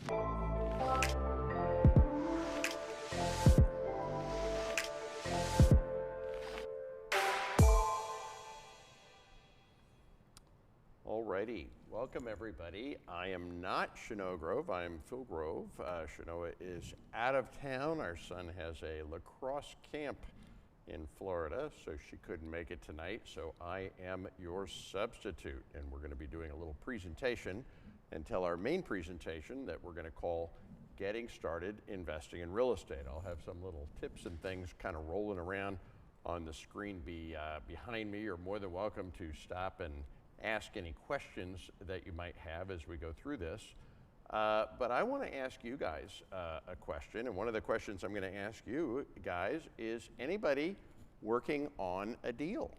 Alrighty, welcome everybody. I am not Shenoah Grove, I am Phil Grove. Shenoah is out of town. Our son has a lacrosse camp in Florida, so she couldn't make it tonight, so I am your substitute. And we're gonna be doing a little presentation until our main presentation that we're gonna call Getting Started Investing in Real Estate. I'll have some little tips and things kind of rolling around on the screen behind me. You're more than welcome to stop and ask any questions that you might have as we go through this. But I want to ask you guys a question, and one of the questions I'm going to ask you guys is, anybody working on a deal?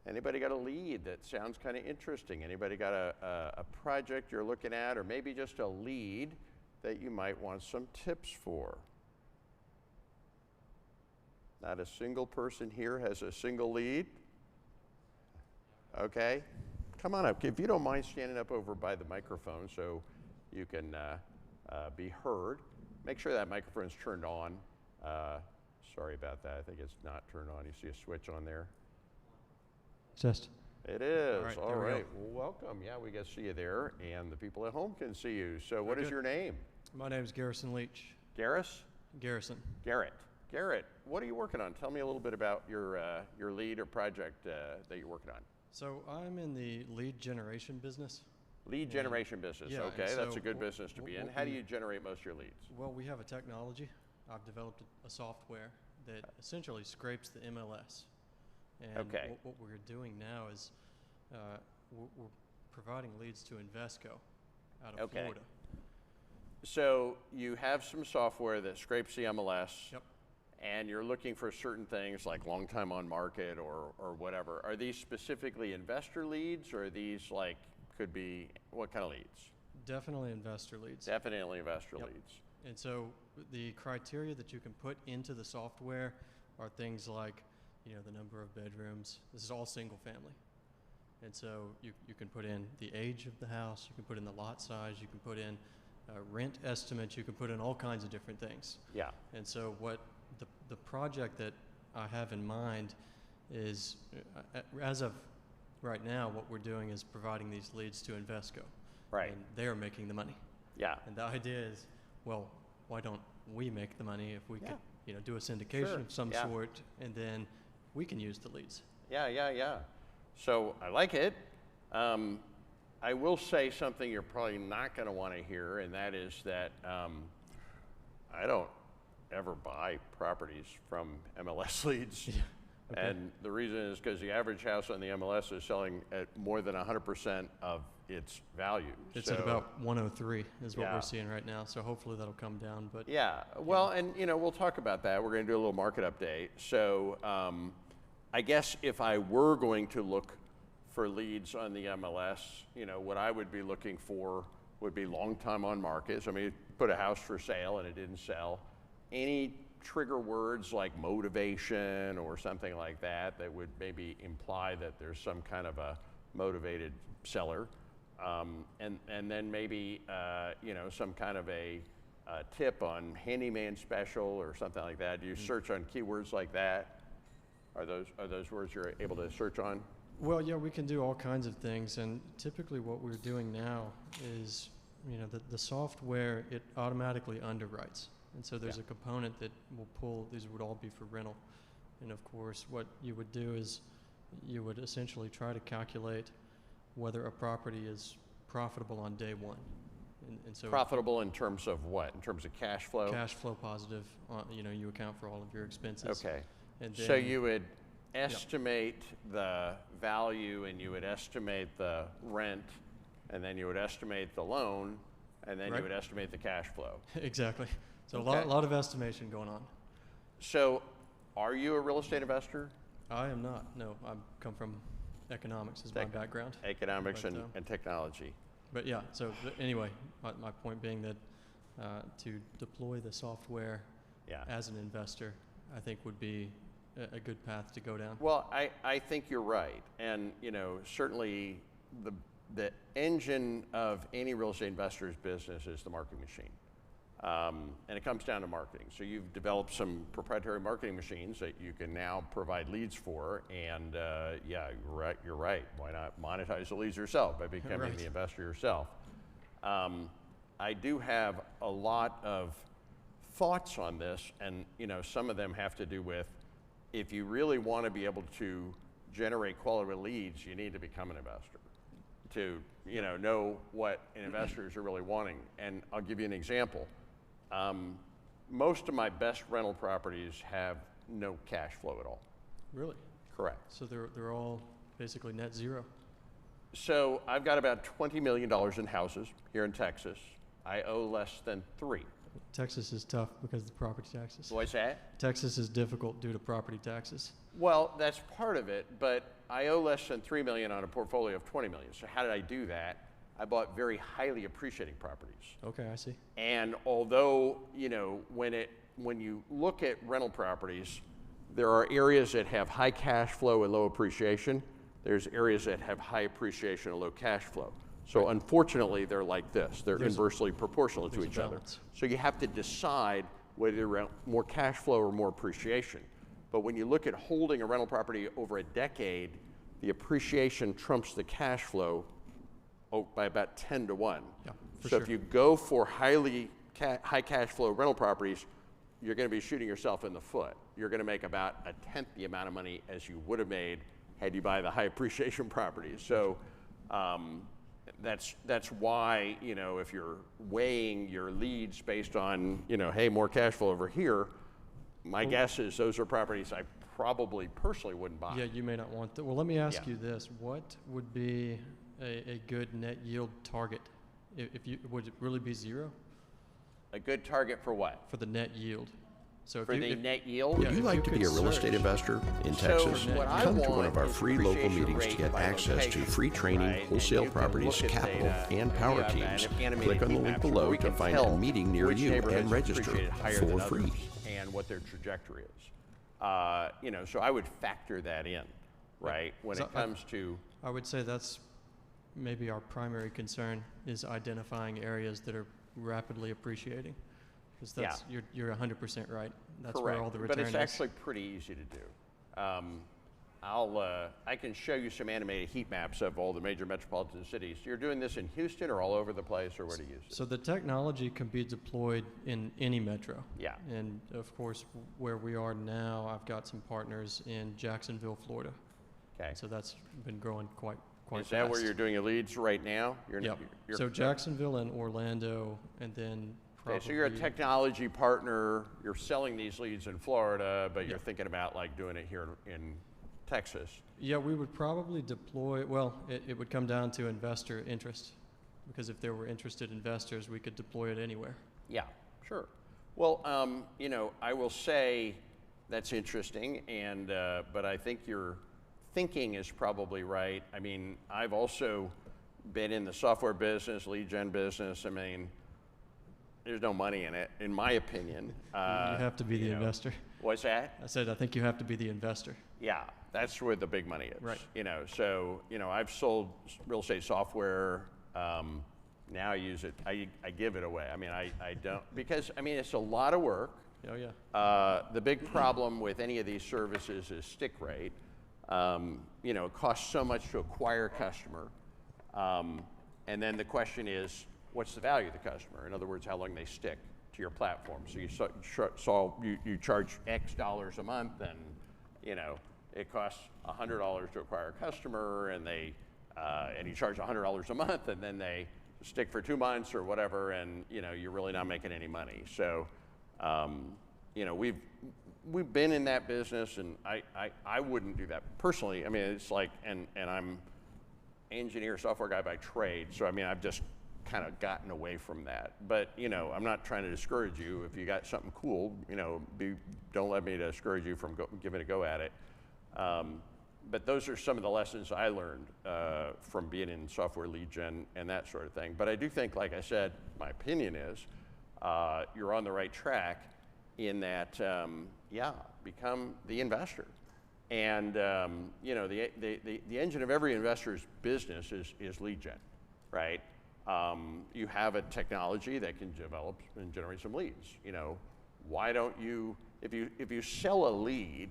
Anybody got a lead that sounds kind of interesting? Anybody got a project you're looking at, or maybe just a lead that you might want some tips for? Not a single person here has a single lead? Okay. Come on up. If you don't mind standing up over by the microphone so you can be heard. Make sure that microphone's turned on. Sorry about that. I think it's not turned on. You see a switch on there? Just. It is. All right. Well, welcome. Yeah, we get to see you there, and the people at home can see you. So what is your name? My name is Garrison Leach. Garris? Garrison. Garrett. Garrett, what are you working on? Tell me a little bit about your lead or project that you're working on. So I'm in the lead generation business. Lead generation business, yeah, okay, so that's a good business to be in. How do you generate most of your leads? Well, we have a technology. I've developed a software that essentially scrapes the MLS. And okay. what we're doing now is we're providing leads to Invesco out of Florida. So you have some software that scrapes the MLS. Yep. And you're looking for certain things like long time on market or whatever. Are these specifically investor leads, or are these like, could be, what kind of leads? Definitely investor leads. Definitely investor Yep. leads. And so the criteria that you can put into the software are things like, you know, the number of bedrooms. This is all single family. And so you can put in the age of the house, you can put in the lot size, you can put in rent estimates, you can put in all kinds of different things. Yeah. And so what the project that I have in mind is, as of right now, what we're doing is providing these leads to Invesco. Right. And they're making the money. Yeah. And the idea is, well, why don't we make the money if we could, you know, do a syndication of some sort, and then we can use the leads. Yeah. So I like it. I will say something you're probably not going to want to hear, and that is that I don't ever buy properties from MLS leads. Yeah. Okay. And the reason is because the average house on the MLS is selling at more than 100% of its value. It's at about 103 is what we're seeing right now. So hopefully that'll come down. But yeah, well, and you know, we'll talk about that. We're going to do a little market update. So I guess if I were going to look for leads on the MLS, you know, what I would be looking for would be long time on market. So I mean, put a house for sale and it didn't sell. Any trigger words like motivation or something like that that would maybe imply that there's some kind of a motivated seller, and then maybe you know, some kind of a tip on handyman special or something like that. Do you search on keywords like that? Are those words you're able to search on? Well, yeah, we can do all kinds of things, and typically what we're doing now is, you know, the software, it automatically underwrites. And so there's a component that will pull, these would all be for rental. And of course, what you would do is you would essentially try to calculate whether a property is profitable on day one. And so profitable in terms of what? In terms of cash flow? Cash flow positive. You know, you account for all of your expenses. Okay. And then, so you would estimate the value, and you would estimate the rent, and then you would estimate the loan, and then you would estimate the cash flow. Exactly. So a lot of estimation going on. So are you a real estate investor? I am not. No, I come from economics is my background. Economics and technology. But yeah, so anyway, my point being that to deploy the software as an investor, I think would be a good path to go down. Well, I think you're right. And, you know, certainly the engine of any real estate investor's business is the marketing machine. And it comes down to marketing. So you've developed some proprietary marketing machines that you can now provide leads for, and yeah, you're right. Why not monetize the leads yourself by becoming Right. the investor yourself? I do have a lot of thoughts on this, and some of them have to do with, if you really want to be able to generate quality leads, you need to become an investor to know what investors are really wanting. And I'll give you an example. Most of my best rental properties have no cash flow at all. Really? Correct. So they're all basically net zero. So I've got about $20 million in houses here in Texas. I owe less than 3. Texas is tough because of the property taxes. What's that? Texas is difficult due to property taxes. Well, that's part of it, but I owe less than $3 million on a portfolio of $20 million. So how did I do that? I bought very highly appreciating properties. Okay, I see. And although, when you look at rental properties, there are areas that have high cash flow and low appreciation. There's areas that have high appreciation and low cash flow. So unfortunately, they're like this. They're inversely proportional to each other. So you have to decide whether you want more cash flow or more appreciation. But when you look at holding a rental property over a decade, the appreciation trumps the cash flow by about 10 to 1. Yeah, so sure. if you go for high cash flow rental properties, you're going to be shooting yourself in the foot. You're going to make about 1/10 the amount of money as you would have made had you buy the high appreciation properties. So that's why, if you're weighing your leads based on, hey, more cash flow over here, my guess is those are properties I probably personally wouldn't buy. Yeah, you may not want that. Well, let me ask you this. What would be a good net yield target? Would it really be 0? A good target for what? For the net yield. So For the net yield? Yeah, Would you if like you to be could a real estate search- investor in So Texas? what I Come to one want of our is free local appreciation meetings to rate get by access to location, free training, right? And wholesale you can properties, look at the, capital, and we power have teams. animated Click on the heat link maps where below we to can find a tell meeting near which you neighborhoods and register appreciated higher for than free. others and what their trajectory is. So I would factor that in, right? When So it comes to, I would say that's maybe our primary concern, is identifying areas that are rapidly appreciating. Because that's, you're 100% right. That's where all the return but it's is. actually pretty easy to do. I can show you some animated heat maps of all the major metropolitan cities. You're doing this in Houston or all over the place, or where do you use it? So the technology can be deployed in any metro. Yeah. And of course, where we are now, I've got some partners in Jacksonville, Florida. Okay. So that's been growing quite Is fast. that where you're doing your leads right now? Yep. So Jacksonville and Orlando, and then probably. Okay, so you're a technology partner. You're selling these leads in Florida, but you're thinking about like doing it here in Texas. Yeah, we would probably deploy, well, it would come down to investor interest, because if there were interested investors, we could deploy it anywhere. Yeah, sure. Well, I will say that's interesting, and but I think your thinking is probably right. I mean, I've also been in the software business, lead gen business. I mean, there's no money in it, in my opinion. You have to be the investor. What's that? I said, I think you have to be the investor. Yeah, that's where the big money is. Right. So I've sold real estate software. Now I use it. I give it away. I mean, I don't, because I mean it's a lot of work. Oh yeah. The big problem with any of these services is stick rate. It costs so much to acquire a customer, and then the question is, what's the value of the customer? In other words, how long they stick to your platform. So you charge X dollars a month, and it costs $100 to acquire a customer, and you charge $100 a month, and then they stick for 2 months or whatever, and you're really not making any money. So we've been in that business, and I wouldn't do that personally. I mean, it's like, and I'm engineer, software guy by trade, so I mean, I've just kind of gotten away from that. But I'm not trying to discourage you. If you got something cool, don't let me discourage you from giving a go at it. But those are some of the lessons I learned from being in software lead gen and that sort of thing. But I do think, like I said, my opinion is you're on the right track in that, become the investor. And you know, the engine of every investor's business is lead gen, right? You have a technology that can develop and generate some leads. You know, why don't you, if you sell a lead,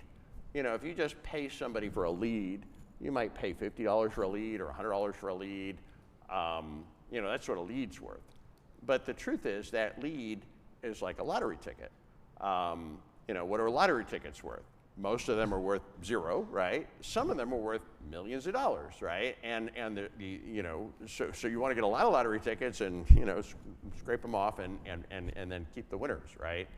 you know, if you just pay somebody for a lead, you might pay $50 for a lead or $100 for a lead. You know, that's what a lead's worth. But the truth is that lead is like a lottery ticket. You know, what are lottery tickets worth? Most of them are worth zero, right? Some of them are worth millions of dollars, right? And you know, so you want to get a lot of lottery tickets and, you know, scrape them off and then keep the winners, right?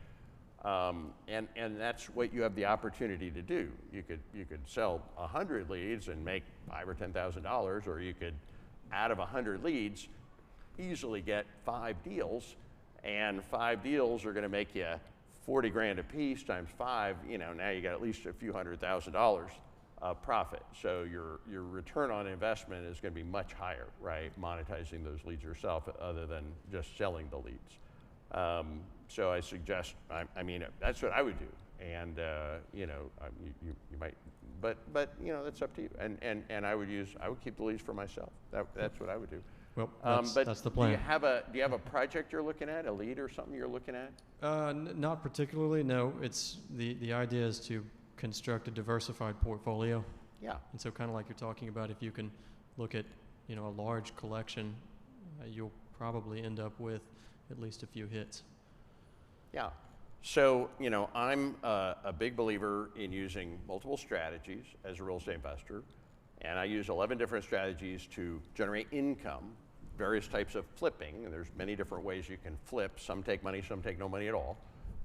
And that's what you have the opportunity to do. You could sell 100 leads and make $5,000 or $10,000, or you could, out of 100 leads, easily get 5 deals, and 5 deals are going to make you 40 grand a piece times 5. You know, now you got at least a few $100,000 of profit. So your return on investment is going to be much higher, right? Monetizing those leads yourself, other than just selling the leads. So I suggest, I mean, that's what I would do. And you know, you might, but you know, that's up to you. And I would keep the leads for myself. That's what I would do. Well, but that's the plan. Do you have a project you're looking at, a lead or something you're looking at? Not particularly, no. It's the idea is to construct a diversified portfolio. Yeah. And so kind of like you're talking about, if you can look at, you know, a large collection, you'll probably end up with at least a few hits. Yeah. So, you know, I'm a big believer in using multiple strategies as a real estate investor. And I use 11 different strategies to generate income, various types of flipping. And there's many different ways you can flip. Some take money, some take no money at all.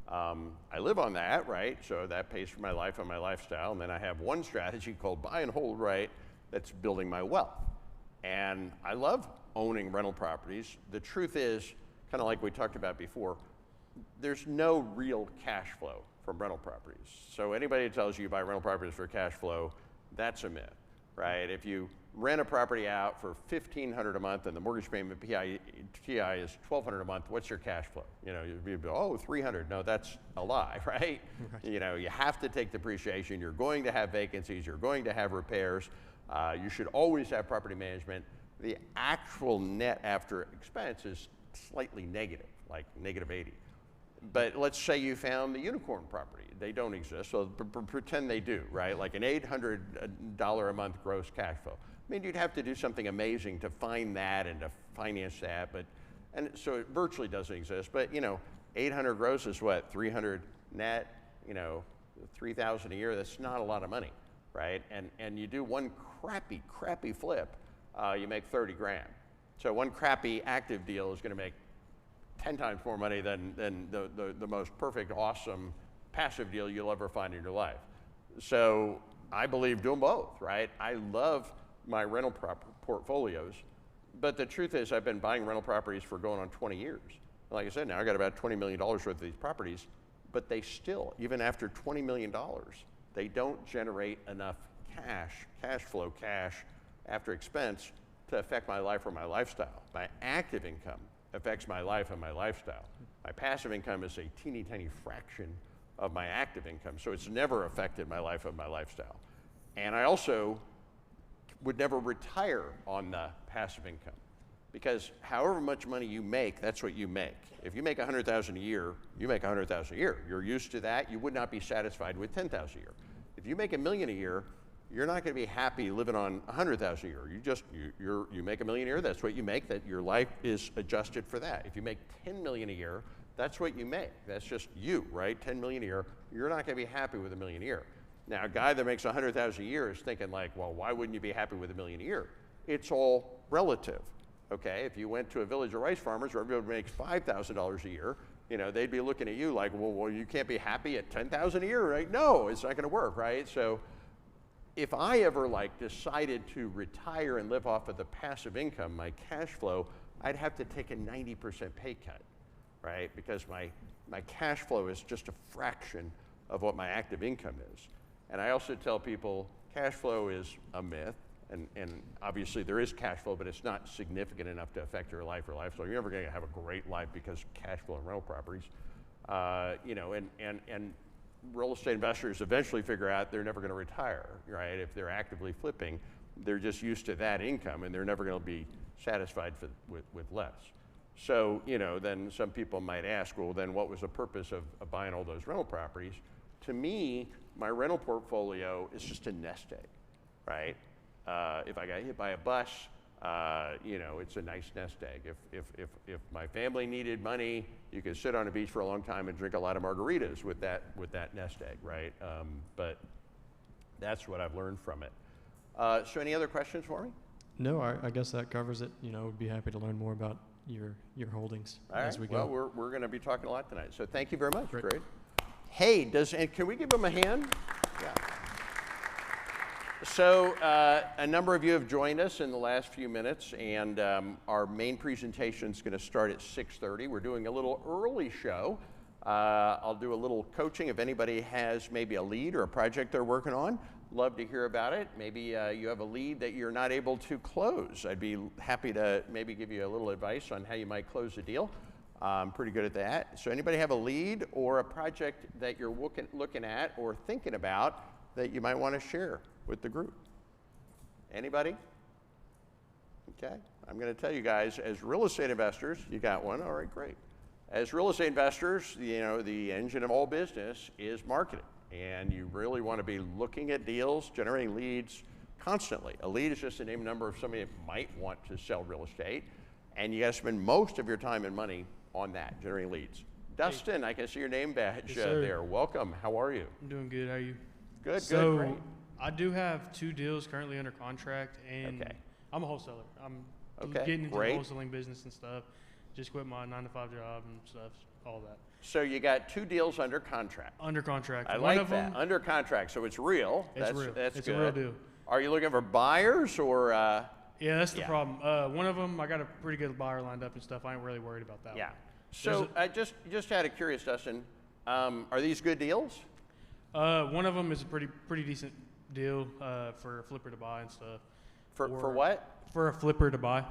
I live on that, right? So that pays for my life and my lifestyle. And then I have one strategy called buy and hold, right? That's building my wealth. And I love owning rental properties. The truth is, kind of like we talked about before, there's no real cash flow from rental properties. So anybody that tells you buy rental properties for cash flow, that's a myth, right? If you rent a property out for $1,500 a month and the mortgage payment TI is $1,200 a month, what's your cash flow? You know, you'd be, oh, $300. No, that's a lie, right? Right. You know, you have to take depreciation. You're going to have vacancies. You're going to have repairs. You should always have property management. The actual net after expense is slightly negative, like -80. But let's say you found the unicorn property. They don't exist, so pretend they do, right? Like an $800 a month gross cash flow. I mean, you'd have to do something amazing to find that and to finance that, and so it virtually doesn't exist. But, you know, 800 gross is what, 300 net, you know, 3,000 a year. That's not a lot of money, right? And you do one crappy flip, you make 30 grand. So one crappy active deal is going to make 10 times more money than the most perfect, awesome passive deal you'll ever find in your life. So I believe doing both, right? I love my rental portfolios, but the truth is I've been buying rental properties for going on 20 years. Like I said, now I got about $20 million worth of these properties, but they still, even after $20 million, they don't generate enough cash flow after expense to affect my life or my lifestyle. My active income affects my life and my lifestyle. My passive income is a teeny tiny fraction of my active income, so it's never affected my life and my lifestyle. And I also would never retire on the passive income, because however much money you make, that's what you make. If you make $100,000 a year, you make $100,000 a year. You're used to that. You would not be satisfied with $10,000 a year. If you make $1 million a year, you're not going to be happy living on $100,000 a year. You make $1 million a year, that's what you make, that your life is adjusted for that. If you make $10 million a year, that's what you make. That's just you, right? $10 million a year, you're not going to be happy with $1 million a year. Now, a guy that makes $100,000 a year is thinking like, well, why wouldn't you be happy with $1 million a year? It's all relative, okay? If you went to a village of rice farmers where everybody makes $5,000 a year, you know, they'd be looking at you like, well, you can't be happy at $10,000 a year, right? No, it's not going to work, right? So if I ever like decided to retire and live off of the passive income, my cash flow, I'd have to take a 90% pay cut, right? Because my cash flow is just a fraction of what my active income is. And I also tell people cash flow is a myth, and obviously there is cash flow, but it's not significant enough to affect your life or lifestyle. You're never going to have a great life because cash flow in rental properties, you know, and real estate investors eventually figure out they're never going to retire, right? If they're actively flipping, they're just used to that income and they're never going to be satisfied with less. So, you know, then some people might ask, well, then what was the purpose of buying all those rental properties? To me, my rental portfolio is just a nest egg, right? If I got hit by a bus, you know, it's a nice nest egg. If my family needed money, you could sit on a beach for a long time and drink a lot of margaritas with that nest egg, right? But that's what I've learned from it. So any other questions for me? No, I guess that covers it. You know, would be happy to learn more about your holdings as we go. Well, we're going to be talking a lot tonight. So thank you very much. Great. Hey, and can we give them a hand? Yeah. So a number of you have joined us in the last few minutes, and our main presentation is going to start at 6:30. We're doing a little early show. I'll do a little coaching if anybody has maybe a lead or a project they're working on. Love to hear about it. Maybe you have a lead that you're not able to close. I'd be happy to maybe give you a little advice on how you might close a deal. I'm pretty good at that. So anybody have a lead or a project that you're looking at or thinking about that you might want to share with the group? Anybody? Okay, I'm going to tell you guys, as real estate investors, you got one, all right, great. As real estate investors, you know, the engine of all business is marketing, and you really want to be looking at deals, generating leads constantly. A lead is just a name and number of somebody that might want to sell real estate, and you got to spend most of your time and money on that, generating leads. Dustin, I can see your name badge there. Welcome, how are you? I'm doing good, how are you? Good, So, great. I do have 2 deals currently under contract, and I'm a wholesaler. I'm getting into the wholesaling business and stuff. Just quit my 9-to-5 job and stuff, all that. So you got 2 deals under contract. Under contract. I like that, under contract, so it's real. It's real. That's it's good. a real deal. Are you looking for buyers or? Yeah, that's the problem. One of them, I got a pretty good buyer lined up and stuff. I ain't really worried about that one. So I just out of curious, Dustin, are these good deals? One of them is a pretty decent deal for a flipper to buy and stuff. For what? For a flipper to buy.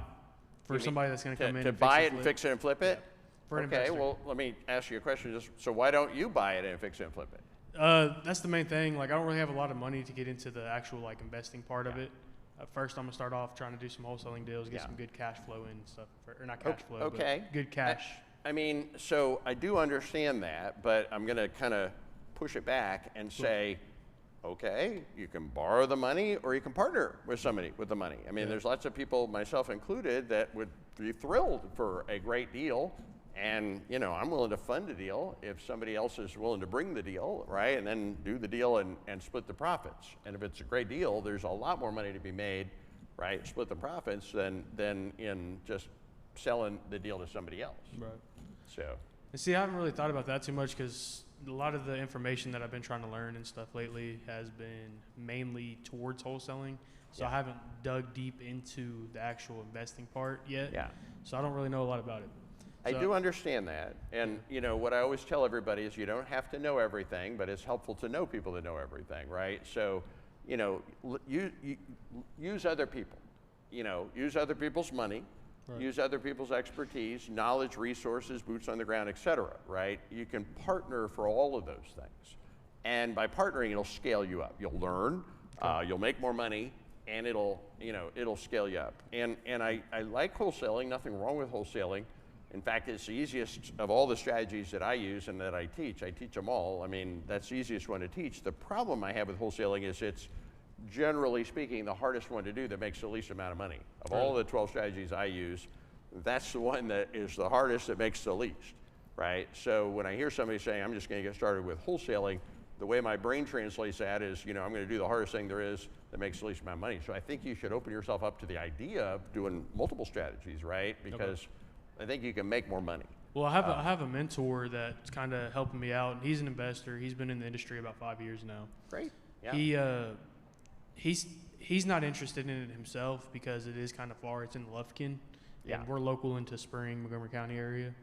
For somebody that's going to come in to buy it and fix it and flip it? For an okay, investor. well, let me ask you a question. So why don't you buy it and fix it and flip it? That's the main thing. Like, I don't really have a lot of money to get into the actual like investing part of it. First, I'm gonna start off trying to do some wholesaling deals, get some good cash flow in and stuff, or not cash flow, but good cash. I mean, so I do understand that, but I'm gonna kind of push it back and say, okay, you can borrow the money or you can partner with somebody with the money. I mean, there's lots of people, myself included, that would be thrilled for a great deal. And, you know, I'm willing to fund a deal if somebody else is willing to bring the deal, right? And then do the deal and split the profits. And if it's a great deal, there's a lot more money to be made, right? Split the profits than in just selling the deal to somebody else. Right. So. And see, I haven't really thought about that too much because a lot of the information that I've been trying to learn and stuff lately has been mainly towards wholesaling. So I haven't dug deep into the actual investing part yet. Yeah. So I don't really know a lot about it. I do understand that, and you know what I always tell everybody is you don't have to know everything, but it's helpful to know people that know everything, right? So, you know, use other people, you know, use other people's money, use other people's expertise, knowledge, resources, boots on the ground, etc. Right? You can partner for all of those things, and by partnering, it'll scale you up. You'll learn, you'll make more money, and it'll scale you up. And I like wholesaling. Nothing wrong with wholesaling. In fact, it's the easiest of all the strategies that I use and that I teach. I teach them all. I mean, that's the easiest one to teach. The problem I have with wholesaling is it's, generally speaking, the hardest one to do that makes the least amount of money. Of all the 12 strategies I use, that's the one that is the hardest that makes the least, right? So when I hear somebody saying, I'm just going to get started with wholesaling, the way my brain translates that is, you know, I'm going to do the hardest thing there is that makes the least amount of money. So I think you should open yourself up to the idea of doing multiple strategies, right? Because I think you can make more money. Well, I have a mentor that's kind of helping me out, and he's an investor. He's been in the industry about 5 years now. Great. Yeah. He's not interested in it himself because it is kind of far. It's in Lufkin, and we're local into Spring, Montgomery County area.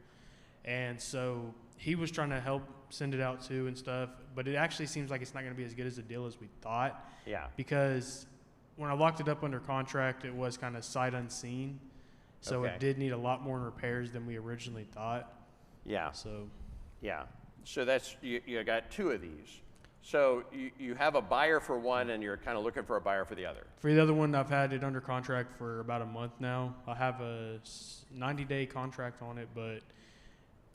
And so he was trying to help send it out too and stuff, but it actually seems like it's not going to be as good as a deal as we thought. Yeah. Because when I locked it up under contract, it was kind of sight unseen. So it did need a lot more repairs than we originally thought. Yeah. So. Yeah. So that's, you got 2 of these. So you have a buyer for one, and you're kind of looking for a buyer for the other. For the other one, I've had it under contract for about a month now. I have a 90-day contract on it, but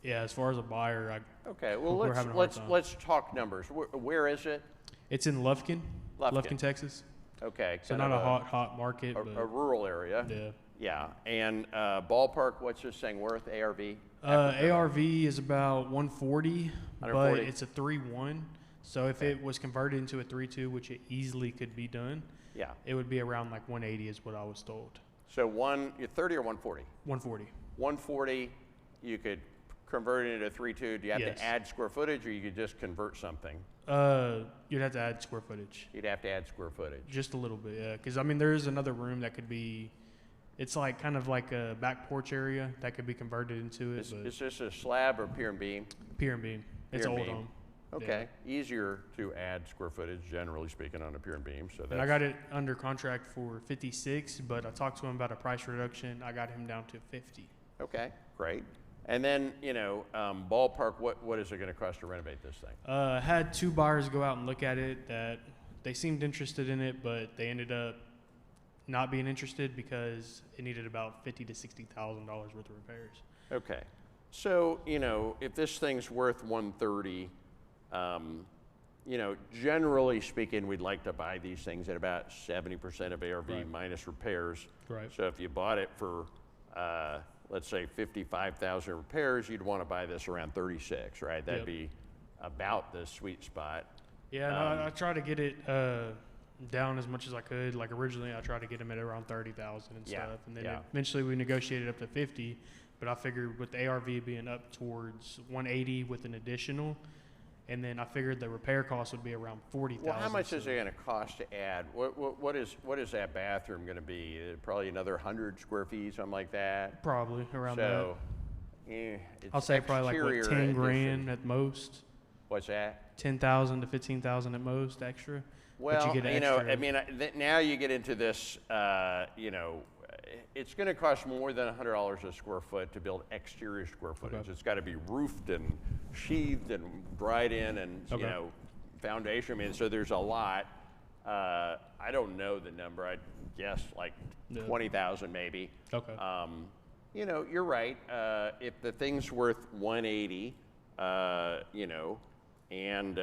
yeah, as far as a buyer, Okay, well we're having a hard time. let's talk numbers. Where is it? It's in Lufkin, Texas. Okay, So kind not of a hot market, but a rural area. yeah. Yeah, and ballpark, what's this thing worth? ARV? ARV is about 140, but 140. it's a 3-1. So if it was converted into a 3-2, which it easily could be done, Yeah. it would be around like 180 is what I was told. So you're 30 or 140? 140. 140, you could convert it into a 3-2. Do you have Yes. to add square footage, or you could just convert something? You'd have to add square footage. You'd have to add square footage. Just a little bit, yeah. Because, I mean, there is another room that could be, it's like kind of like a back porch area that could be converted into it. But Is this a slab or pier and beam? pier and beam. It's Pier an and old beam. home. Okay, easier to add square footage, generally speaking, on a pier and beam. So And I got it under contract for 56, but I talked to him about a price reduction. I got him down to 50. Okay, great. And then, ballpark, what is it going to cost to renovate this thing? I had 2 buyers go out and look at it that they seemed interested in it, but they ended up not being interested because it needed about $50,000 to $60,000 worth of repairs. Okay, so if this thing's worth 130, generally speaking, we'd like to buy these things at about 70% of ARV Right. minus repairs. Right. So if you bought it for, let's say 55,000 repairs, you'd want to buy this around 36, right? That'd Yep. be about the sweet spot. Yeah, no, I tried to get it down as much as I could. Like originally, I tried to get him at around 30,000 and Yeah, stuff, and then yeah. eventually we negotiated up to 50. But I figured with the ARV being up towards 180 with an additional, and then I figured the repair cost would be around 40,000. Well, how much is so- it going to cost to add? What is that bathroom going to be? Probably another 100 square feet, something like that. Probably around So, that. it's I'll say probably like exterior what, 10 addition. grand at most. What's that? 10,000 to 15,000 at most extra. Well, But you get I extra. mean, now you get into this, it's going to cost more than $100 a square foot to build exterior square footage. Okay. It's got to be roofed and sheathed and dried in and, Okay. foundation. I mean, so there's a lot. I don't know the number. I'd guess like Yeah. 20,000 maybe. Okay. You're right. If the thing's worth 180, and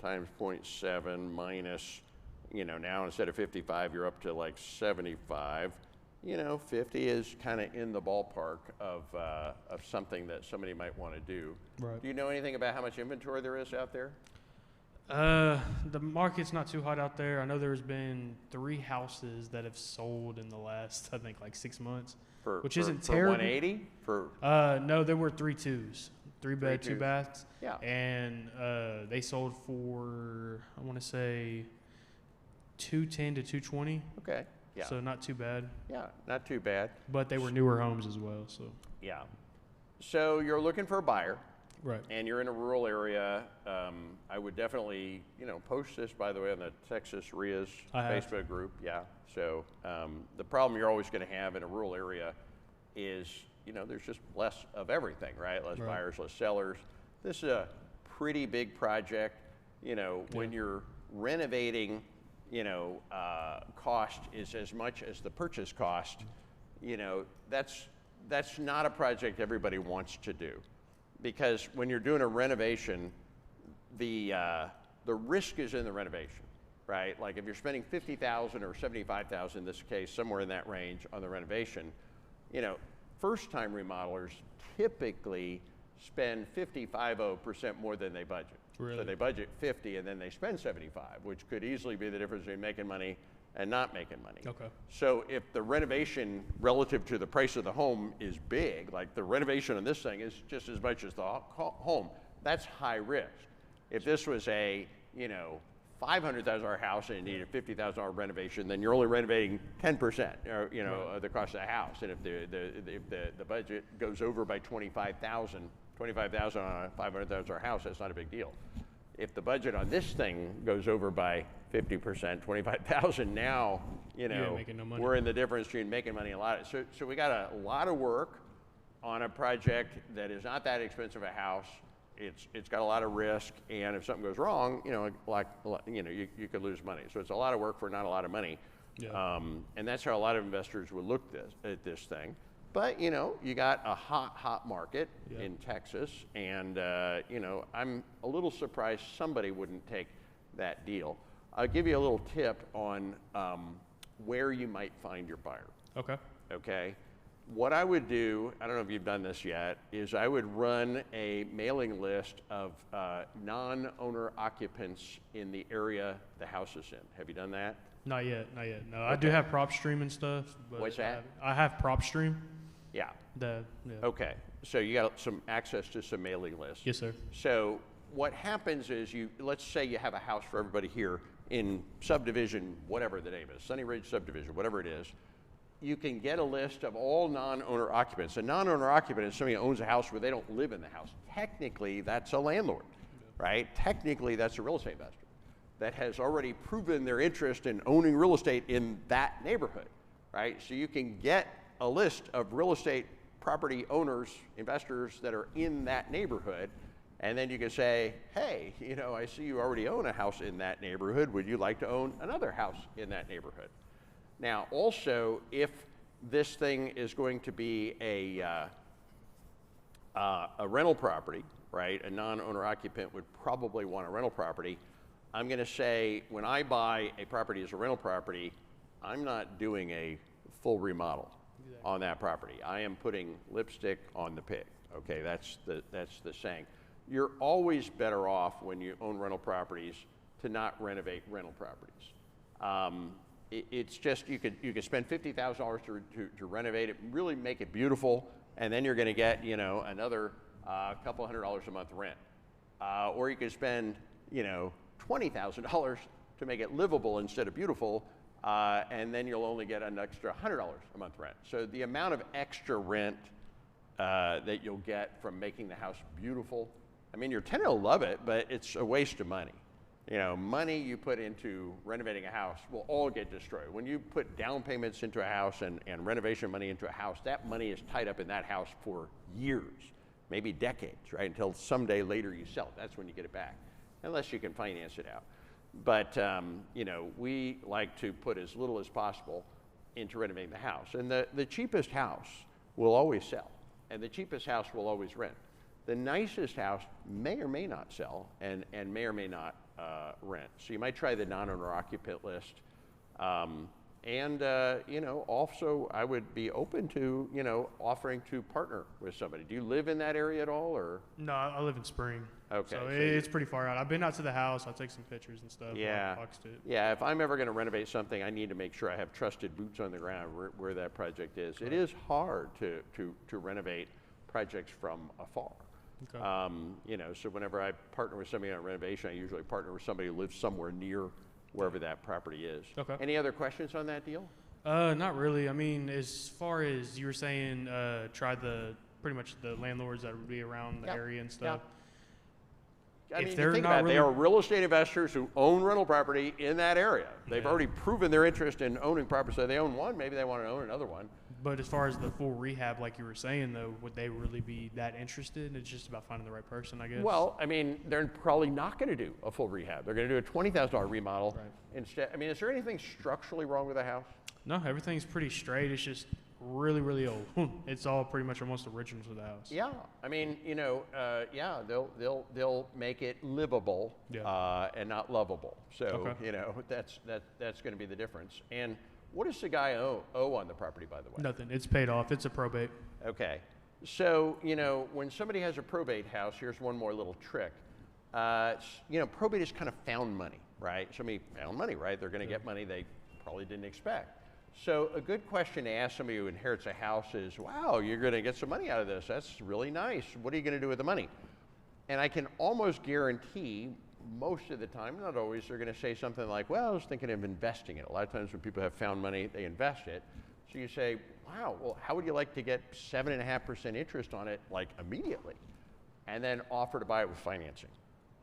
times 0.7 minus, now instead of 55, you're up to like 75. 50 is kind of in the ballpark of something that somebody might want to do. Right. Do you know anything about how much inventory there is out there? The market's not too hot out there. I know there's been 3 houses that have sold in the last, I think, like 6 months. Which isn't for terrible. 180? No, there were 3 twos, 3 bed, 2 twos. baths. Yeah. And they sold for, I want to say, 210 to 220. Okay. Yeah. So not too bad. Yeah, not too bad. But they were newer homes as well. So. Yeah. So you're looking for a buyer. Right. And you're in a rural area. I would definitely, post this, by the way, on the Texas REIAs I have. Facebook group. Yeah. So the problem you're always going to have in a rural area is, there's just less of everything, right? Less Right. buyers, less sellers. This is a pretty big project. When you're renovating, cost is as much as the purchase cost. That's not a project everybody wants to do. Because when you're doing a renovation, the risk is in the renovation, right? Like if you're spending $50,000 or $75,000 in this case, somewhere in that range on the renovation, first-time remodelers typically spend 50% more than they budget. Really? So they budget 50 and then they spend 75, which could easily be the difference between making money and not making money. Okay. So if the renovation relative to the price of the home is big, like the renovation on this thing is just as much as the home, that's high risk. If this was a, $500,000 house and it needed a $50,000 renovation, then you're only renovating 10%, of the cost of the house. And if the budget goes over by $25,000 on a $500,000 house, that's not a big deal. If the budget on this thing goes over by 50%, $25,000, now, making no money. we're in the difference between making money and a lot. So we got a lot of work on a project that is not that expensive a house. it's got a lot of risk, and if something goes wrong, you know, you could lose money. So it's a lot of work for not a lot of money. Yeah. And that's how a lot of investors would look at this thing. But, you know, you got a hot market in Texas, and, you know, I'm a little surprised somebody wouldn't take that deal. I'll give you a little tip on where you might find your buyer. Okay. Okay? What I would do, I don't know if you've done this yet, is I would run a mailing list of non-owner occupants in the area the house is in. Have you done that? Not yet. No, okay. I do have PropStream and stuff. But What's that? I have PropStream. Yeah. Yeah. Okay. So you got some access to some mailing lists. Yes, sir. So what happens is let's say you have a house for everybody here in subdivision, whatever the name is, Sunny Ridge subdivision, whatever it is. You can get a list of all non-owner occupants. A non-owner occupant is somebody who owns a house where they don't live in the house. Technically, that's a landlord, right? Technically, that's a real estate investor that has already proven their interest in owning real estate in that neighborhood, right? So you can get a list of real estate property owners, investors that are in that neighborhood, and then you can say, hey, you know, I see you already own a house in that neighborhood. Would you like to own another house in that neighborhood? Now, also, if this thing is going to be a rental property, right? A non-owner occupant would probably want a rental property. I'm going to say when I buy a property as a rental property, I'm not doing a full remodel on that property. I am putting lipstick on the pig. Okay, that's the saying. You're always better off when you own rental properties to not renovate rental properties. It's just you could spend $50,000 to renovate it, really make it beautiful, and then you're going to get, you know, another couple $100 a month rent, or you could spend, you know, $20,000 to make it livable instead of beautiful, and then you'll only get an extra $100 a month rent. So the amount of extra rent that you'll get from making the house beautiful, I mean, your tenant will love it, but it's a waste of money. You know, money you put into renovating a house will all get destroyed. When you put down payments into a house and renovation money into a house, that money is tied up in that house for years, maybe decades, right? Until someday later you sell it. That's when you get it back, unless you can finance it out. But, you know, we like to put as little as possible into renovating the house. And the cheapest house will always sell, and the cheapest house will always rent. The nicest house may or may not sell and may or may not rent. So you might try the non-owner occupant list. You know, also I would be open to, you know, offering to partner with somebody. Do you live in that area at all, or? No, I live in Spring. Okay. So it's pretty far out. I've been out to the house. I'll take some pictures and stuff. Yeah. Boxed it. Yeah, if I'm ever going to renovate something, I need to make sure I have trusted boots on the ground where that project is. It is hard to renovate projects from afar. Okay. You know, so whenever I partner with somebody on renovation, I usually partner with somebody who lives somewhere near wherever that property is. Okay. Any other questions on that deal? Not really. I mean, as far as you were saying, try pretty much the landlords that would be around the area and stuff. I mean, If they're think not about it, really, they are real estate investors who own rental property in that area. They've Yeah. already proven their interest in owning property, so they own one, maybe they want to own another one. but as far as the full rehab, like you were saying, though, would they really be that interested? It's just about finding the right person, I guess. Well, I mean, they're probably not going to do a full rehab. They're going to do a $20,000 remodel Right. instead. I mean, is there anything structurally wrong with the house? No, everything's pretty straight. It's just really, really old. It's all pretty much almost originals of the house. Yeah, I mean, you know, yeah, they'll make it livable and not lovable. So Okay. you know, that's going to be the difference. And what does the guy owe on the property, by the way? Nothing. It's paid off. It's a probate. Okay, so you know, when somebody has a probate house, here's one more little trick. You know, probate is kind of found money, right? Somebody found money, right? They're going to get money they probably didn't expect. So a good question to ask somebody who inherits a house is, wow, you're going to get some money out of this. That's really nice. What are you going to do with the money? And I can almost guarantee most of the time, not always, they're going to say something like, well, I was thinking of investing it. A lot of times when people have found money, they invest it. So you say, wow, well, how would you like to get 7.5% interest on it, like immediately? And then offer to buy it with financing.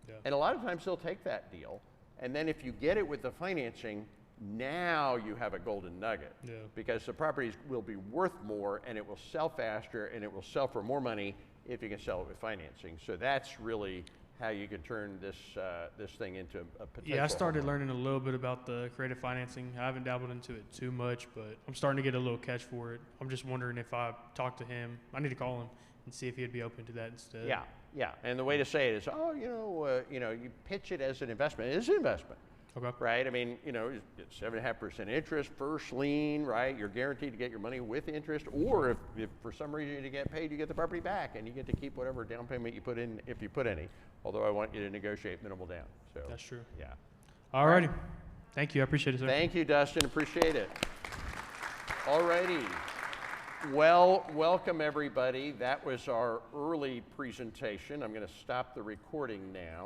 Yeah. And a lot of times they'll take that deal. And then if you get it with the financing, now you have a golden nugget, because the properties will be worth more and it will sell faster and it will sell for more money if you can sell it with financing. So that's really how you can turn this this thing into a potential. Yeah, I started home. learning a little bit about the creative financing. I haven't dabbled into it too much, but I'm starting to get a little catch for it. I'm just wondering if I talk to him, I need to call him and see if he'd be open to that instead. Yeah, yeah. And the way to say it is, oh, you pitch it as an investment. It is an investment. Okay. Right? I mean, it's 7.5% interest, first lien, right? You're guaranteed to get your money with interest, or if for some reason you get paid, you get the property back, and you get to keep whatever down payment you put in, if you put any. Although I want you to negotiate minimal down. So That's true. Yeah. Alrighty. Thank you. I appreciate it, sir. Thank you, Dustin. Appreciate it. Alrighty. Well, welcome everybody. That was our early presentation. I'm going to stop the recording now.